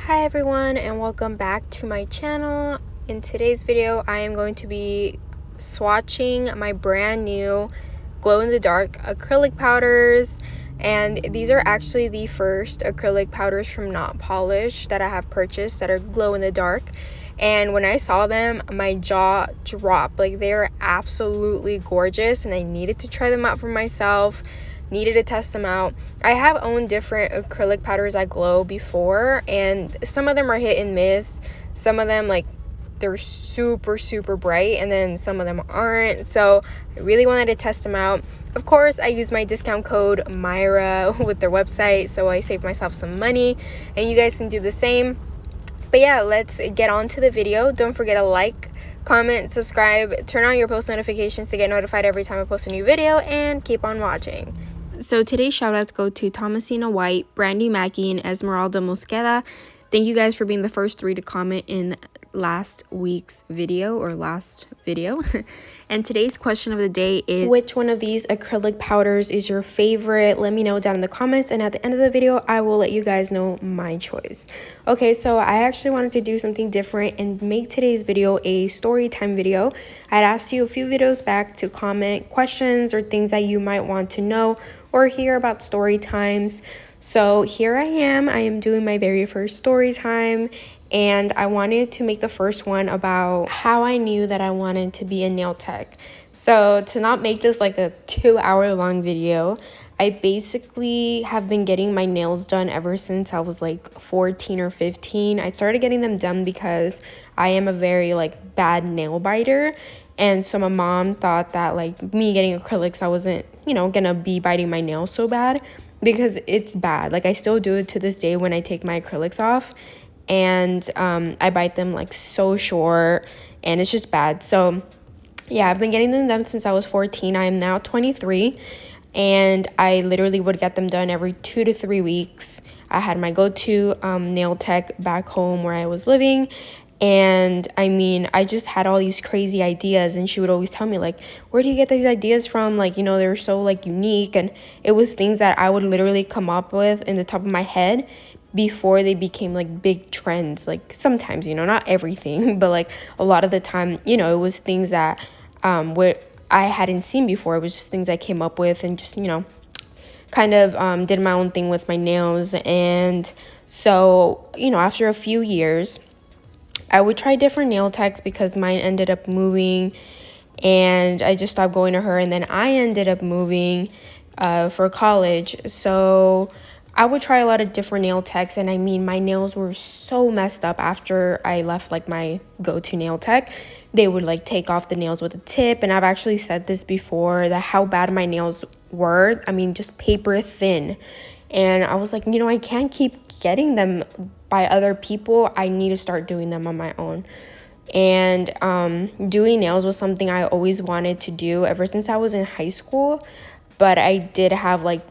Hi everyone, and welcome back to my channel. In today's video I am going to be swatching my brand new glow-in-the-dark acrylic powders, and these are actually the first acrylic powders from Notpolish that I have purchased that are glow-in-the-dark. And when I saw them, my jaw dropped. Like, they are absolutely gorgeous, and I needed to try them out for myself, needed to test them out. I have owned different acrylic powders that glow before, and some of them are hit and miss. Some of them, like, they're super bright, and then some of them aren't. So I really wanted to test them out. Of course, I used my discount code maira with their website, so I saved myself some money, and you guys can do the same. But yeah, let's get on to the video. Don't forget to like, comment, subscribe, turn on your post notifications to get notified every time I post a new video, and keep on watching. So today's shoutouts go to Thomasina White, Brandy Mackey, and Esmeralda Mosqueda. Thank you guys for being the first 3 to comment in last week's video or last video. And today's question of the day is, which one of these acrylic powders is your favorite? Let me know down in the comments, and at the end of the video I will let you guys know my choice. Okay, so I actually wanted to do something different and make today's video a story time video. I'd asked you a few videos back to comment questions or things that you might want to know or hear about story times. So here I am doing my very first story time, and I wanted to make the first one about how I knew that I wanted to be a nail tech. So to not make this like a 2-hour long video, I basically have been getting my nails done ever since I was like 14 or 15. I started getting them done because I am a very like bad nail biter, and so my mom thought that like me getting acrylics, I wasn't, gonna be biting my nails so bad, because it's bad. Like, I still do it to this day when I take my acrylics off, and I bite them like so short, and it's just bad. So yeah, I've been getting them done since I was 14. I am now 23, and I literally would get them done every 2 to 3 weeks. I had my go-to nail tech back home where I was living, and I mean, I just had all these crazy ideas, and she would always tell me like, where do you get these ideas from? Like, they're so like unique. And it was things that I would literally come up with in the top of my head before they became like big trends. Like, sometimes, not everything, but like a lot of the time, it was things that what I hadn't seen before. It was just things I came up with, and just kind of did my own thing with my nails. And so after a few years, I would try different nail techs because mine ended up moving, and I just stopped going to her. And then I ended up moving for college, so I would try a lot of different nail techs. And I mean, my nails were so messed up after I left like my go-to nail tech. They would like take off the nails with a tip, and I've actually said this before, that how bad my nails were. I mean, just paper thin. And I was like, I can't keep getting them by other people. I need to start doing them on my own. And doing nails was something I always wanted to do ever since I was in high school. But I did have like,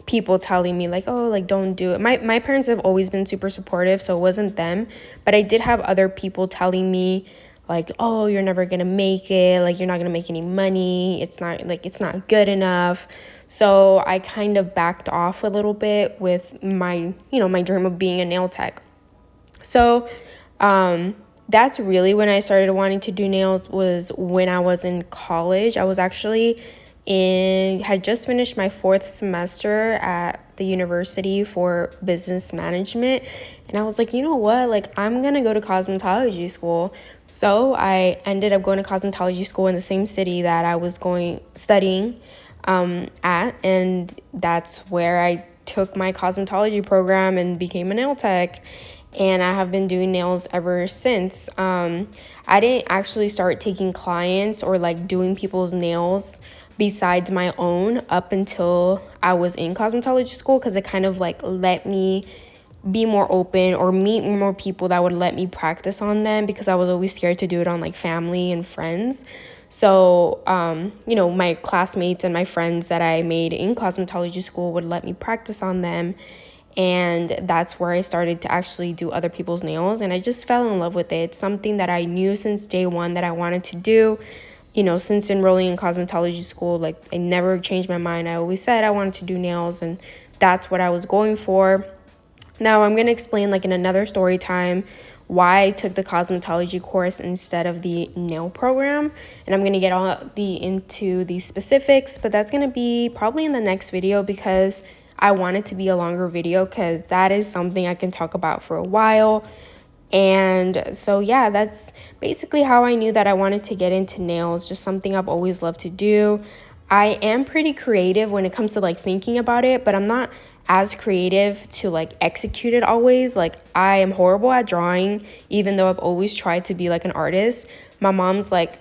people telling me like, oh, like, don't do it. My parents have always been super supportive, so it wasn't them. But I did have other people telling me like, oh, you're never gonna make it, like, you're not gonna make any money, it's not good enough. So I kind of backed off a little bit with my my dream of being a nail tech. So that's really when I started wanting to do nails, was when I was in college. I was actually had just finished my 4th semester at the university for business management, and I was like, like, I'm gonna go to cosmetology school. So I ended up going to cosmetology school in the same city that I was studying at, and that's where I took my cosmetology program and became a nail tech. And I have been doing nails ever since. I didn't actually start taking clients or like doing people's nails besides my own up until I was in cosmetology school, because it kind of like let me be more open or meet more people that would let me practice on them, because I was always scared to do it on like family and friends. So my classmates and my friends that I made in cosmetology school would let me practice on them. And that's where I started to actually do other people's nails, and I just fell in love with it. It's something that I knew since day one that I wanted to do. Since enrolling in cosmetology school, like, I never changed my mind. I always said I wanted to do nails, and that's what I was going for. Now I'm going to explain like in another story time why I took the cosmetology course instead of the nail program, and I'm going to get into the specifics, but that's going to be probably in the next video because I want it to be a longer video because that is something I can talk about for a while. And so yeah, that's basically how I knew that I wanted to get into nails, just something I've always loved to do. I am pretty creative when it comes to like thinking about it, but I'm not as creative to like execute it always. Like I am horrible at drawing, even though I've always tried to be like an artist. My mom's like,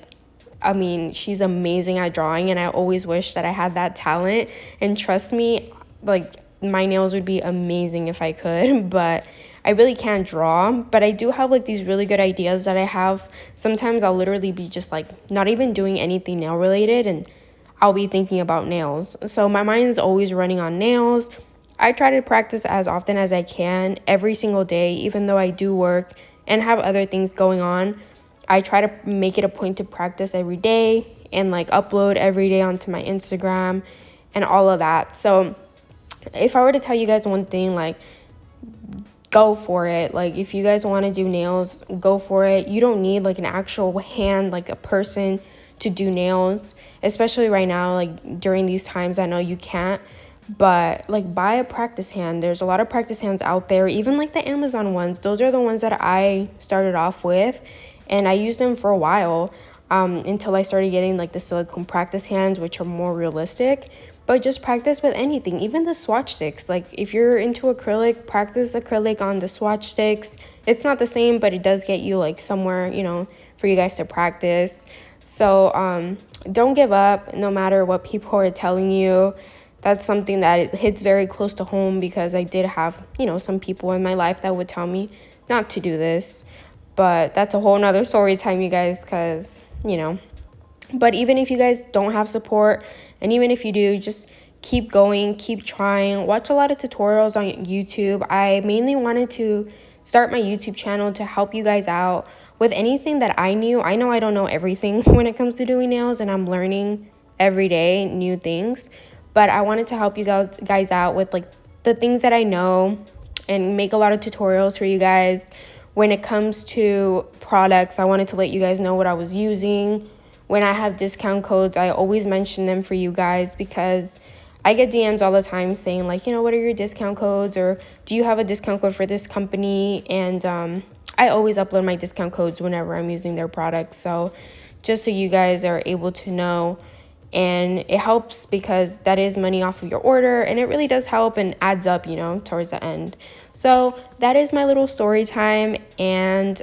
I mean, she's amazing at drawing, and I always wish that I had that talent. And trust me, like my nails would be amazing if I could, but I really can't draw. But I do have like these really good ideas that I have. Sometimes I'll literally be just like not even doing anything nail related, and I'll be thinking about nails. So my mind is always running on nails. I try to practice as often as I can every single day, even though I do work and have other things going on. I try to make it a point to practice every day and like upload every day onto my Instagram and all of that. So if I were to tell you guys one thing, like go for it. Like if you guys want to do nails, go for it. You don't need like an actual hand, like a person to do nails, especially right now, like during these times. I know you can't, but like buy a practice hand. There's a lot of practice hands out there, even like the Amazon ones. Those are the ones that I started off with, and I used them for a while until I started getting like the silicone practice hands, which are more realistic. But just practice with anything, even the swatch sticks. Like if you're into acrylic, practice acrylic on the swatch sticks. It's not the same, but it does get you like somewhere, you know, for you guys to practice. So don't give up no matter what people are telling you. That's something that it hits very close to home because I did have, you know, some people in my life that would tell me not to do this. But that's a whole nother story time, you guys, because, you know. But even if you guys don't have support, and even if you do, just keep going, keep trying. Watch a lot of tutorials on YouTube. I mainly wanted to start my YouTube channel to help you guys out with anything that I knew. I know I don't know everything when it comes to doing nails, and I'm learning every day new things. But I wanted to help you guys out with like the things that I know and make a lot of tutorials for you guys. When it comes to products, I wanted to let you guys know what I was using. When I have discount codes, I always mention them for you guys because I get DMs all the time saying like, you know, what are your discount codes, or do you have a discount code for this company? And I always upload my discount codes whenever I'm using their products. So just so you guys are able to know, and it helps because that is money off of your order, and it really does help and adds up, you know, towards the end. So that is my little story time, and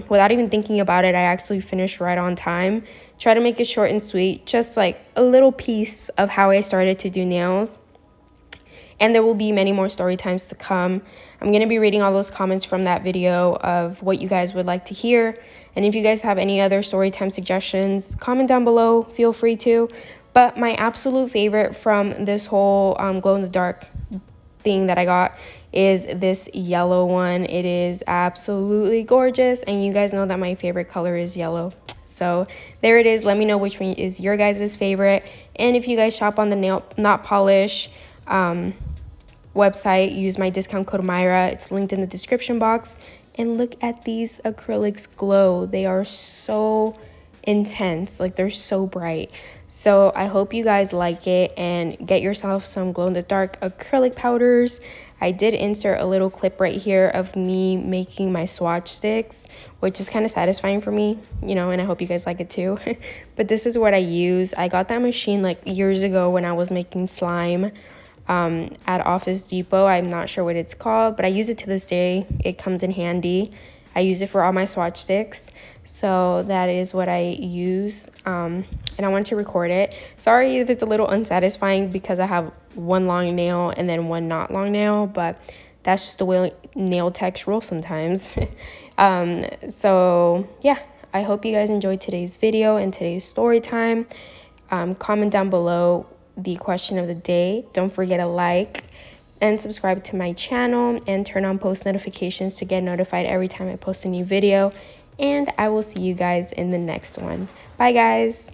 without even thinking about it, I actually finished right on time. Try to make it short and sweet, just like a little piece of how I started to do nails. And there will be many more story times to come. I'm going to be reading all those comments from that video of what you guys would like to hear. And if you guys have any other story time suggestions, comment down below. Feel free to. But my absolute favorite from this whole glow-in-the-dark thing that I got is this yellow one. It is absolutely gorgeous. And you guys know that my favorite color is yellow. So there it is. Let me know which one is your guys' favorite. And if you guys shop on the Notpolish website, use my discount code maira. It's linked in the description box. And look at these acrylics glow. They are so intense, like they're so bright. So I hope you guys like it and get yourself some glow-in-the-dark acrylic powders. I did insert a little clip right here of me making my swatch sticks, which is kind of satisfying for me, you know, and I hope you guys like it too. But this is what I use. I got that machine like years ago when I was making slime at Office Depot. I'm not sure what it's called, but I use it to this day. It comes in handy. I use it for all my swatch sticks. So that is what I use. And I want to record it. Sorry if it's a little unsatisfying because I have one long nail and then one not long nail, but that's just the way nail techs roll sometimes. So yeah, I hope you guys enjoyed today's video and today's story time. Comment down below the question of the day. Don't forget to like and subscribe to my channel and turn on post notifications to get notified every time I post a new video. And I will see you guys in the next one. Bye guys.